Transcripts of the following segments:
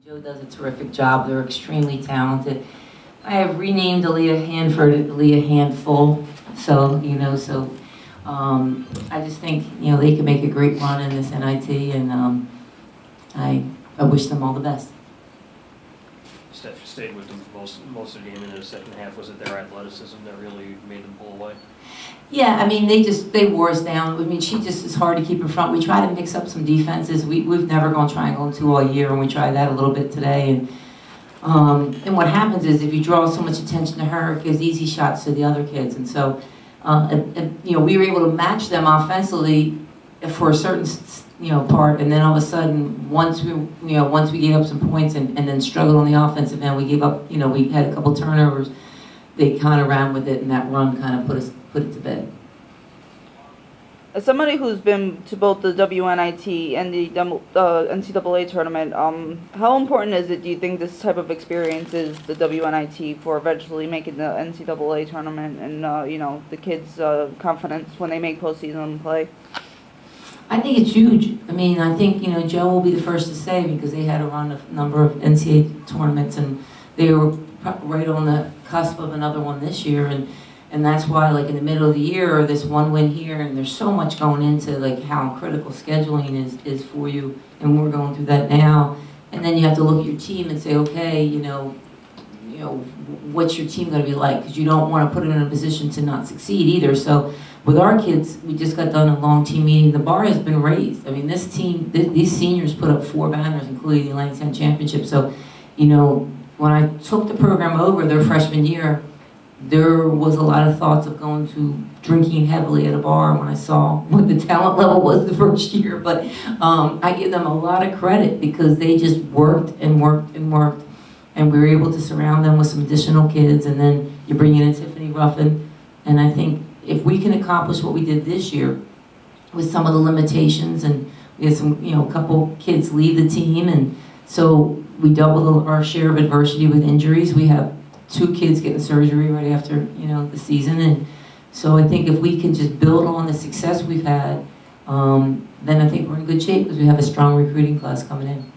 Joe does a terrific job. They're extremely talented. I have renamed Aaliyah Hanford Aaliyah Handful. So, I just think, they can make a great run in this NIT, and I wish them all the best. Steph, you stayed with them for most of the game, and in the second half, was it their athleticism that really made them pull away? Yeah, I mean, they wore us down. I mean, she just is hard to keep in front. We try to mix up some defenses. We've never gone triangle and two all year, and we tried that a little bit today. And what happens is if you draw so much attention to her, it gives easy shots to the other kids. And so, we were able to match them offensively for a certain, part. And then all of a sudden, once we gave up some points and then struggled on the offensive end, we gave up. We had a couple turnovers. They kind of ran with it, and that run kind of put it to bed. As somebody who's been to both the WNIT and the NCAA tournament, how important is it, do you think, this type of experience is, the WNIT, for eventually making the NCAA tournament and, the kids' confidence when they make postseason play? I think it's huge. I mean, I think, Joe will be the first to say, because they had to run a number of NCAA tournaments, and they were right on the cusp of another one this year, and that's why, like, in the middle of the year, this one win here, and there's so much going into, like, how critical scheduling is for you, and we're going through that now. And then you have to look at your team and say, okay, what's your team going to be like? Because you don't want to put them in a position to not succeed either. So with our kids, we just got done a long team meeting. The bar has been raised. I mean, this team, these seniors put up 4 banners, including the Atlantic 10 Championship. So, when I took the program over their freshman year, there was a lot of thoughts of going to drinking heavily at a bar when I saw what the talent level was the first year. But I give them a lot of credit because they just worked and worked and worked. And we were able to surround them with some additional kids. And then you bring in Tiffany Ruffin. And I think if we can accomplish what we did this year with some of the limitations, and we had some, a couple kids leave the team. And so we dealt with our share of adversity with injuries. We have 2 kids getting surgery right after, the season. And so I think if we can just build on the success we've had, then I think we're in good shape because we have a strong recruiting class coming in.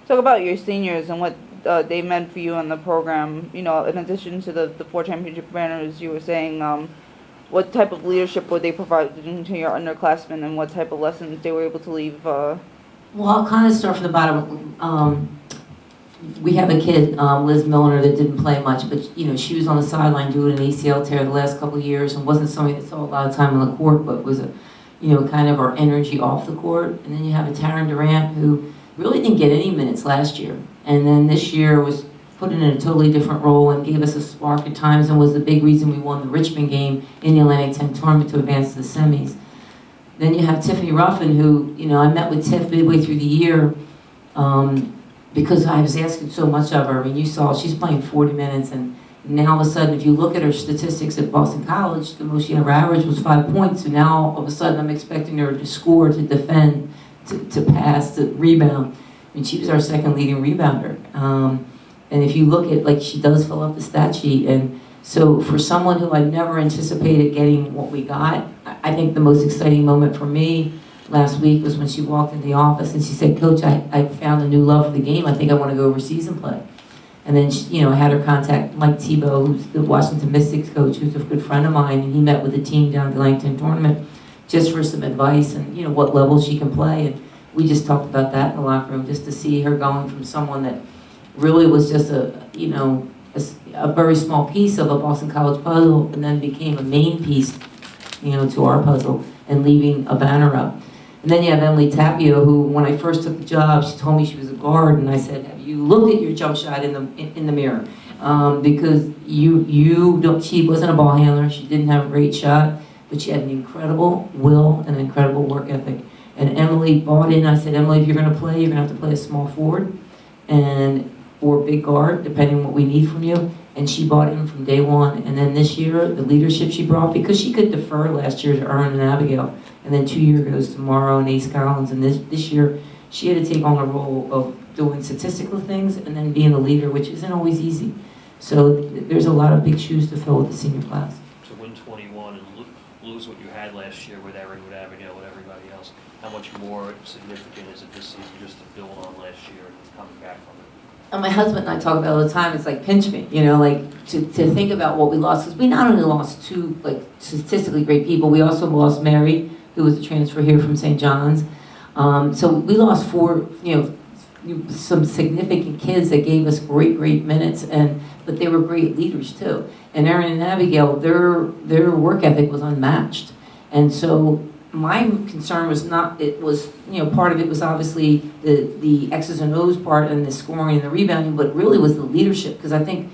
Talk about your seniors and what they meant for you in the program. In addition to the 4 championship banners, you were saying, what type of leadership would they provide to your underclassmen, and what type of lessons they were able to leave? Well, I'll kind of start from the bottom. We have a kid, Liz Milner, that didn't play much, but she was on the sideline doing an ACL tear the last couple of years, and wasn't somebody that saw a lot of time on the court, but was kind of our energy off the court. And then you have a Taryn Durant who really didn't get any minutes last year, and then this year was put in a totally different role and gave us a spark at times, and was the big reason we won the Richmond game in the Atlantic 10 tournament to advance to the semis. Then you have Tiffany Ruffin, who I met with Tiff midway through the year. Because I was asking so much of her. I mean, you saw she's playing 40 minutes, and now all of a sudden, if you look at her statistics at Boston College, the most she ever averaged was 5 points. So now, all of a sudden, I'm expecting her to score, to defend, to pass, to rebound. I mean, she was our second leading rebounder. And if you look at, she does fill up the stat sheet. And so for someone who I never anticipated getting what we got, I think the most exciting moment for me last week was when she walked in the office and she said, "Coach, I found a new love for the game. I think I want to go overseas and play." And then she, I had her contact Mike Tebow, who's the Washington Mystics coach, who's a good friend of mine, and he met with the team down at the Langton tournament just for some advice and what level she can play. And we just talked about that in the locker room, just to see her going from someone that really was just a very small piece of a Boston College puzzle, and then became a main piece, to our puzzle, and leaving a banner up. And then you have Emily Tapio, who, when I first took the job, she told me she was a guard, and I said, "Have you looked at your jump shot in the mirror?" Because she wasn't a ball handler, she didn't have a great shot, but she had an incredible will and an incredible work ethic. And Emily bought in. I said, "Emily, if you're going to play, you're going to have to play a small forward or big guard, depending on what we need from you." And she bought in from day one. And then this year, the leadership she brought, because she could defer last year to Erin and Abigail, and then 2 years ago to Morrow and Ace Collins, and this year she had to take on a role of doing statistical things and then being a leader, which isn't always easy. So there's a lot of big shoes to fill with the senior class. To win 21 and lose what you had last year with Erin, with Abigail, with everybody else, how much more significant is it this season just to build on last year and coming back from it? and my husband and I talk about it all the time, it's like pinch me, you know, like to think about what we lost, because we not only lost two like statistically great people, we also lost Mary, who was a transfer here from St. John's. So we lost four, you know, some significant kids that gave us great minutes, but they were great leaders too. And Erin and Abigail, their work ethic was unmatched. And so my concern was not, it was, you know, part of it was obviously the X's and O's part and the scoring and the rebounding, but really was the leadership. Because I think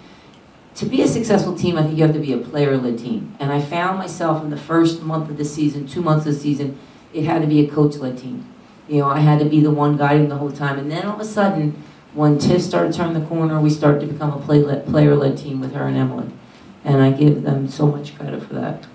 to be a successful team, I think you have to be a player-led team. And I found myself in the first month of the season, 2 months of the season, it had to be a coach-led team. You know, I had to be the one guiding the whole time. And then all of a sudden, when Tiff started turning the corner, we started to become a player-led team with her and Emily. And I give them so much credit for that.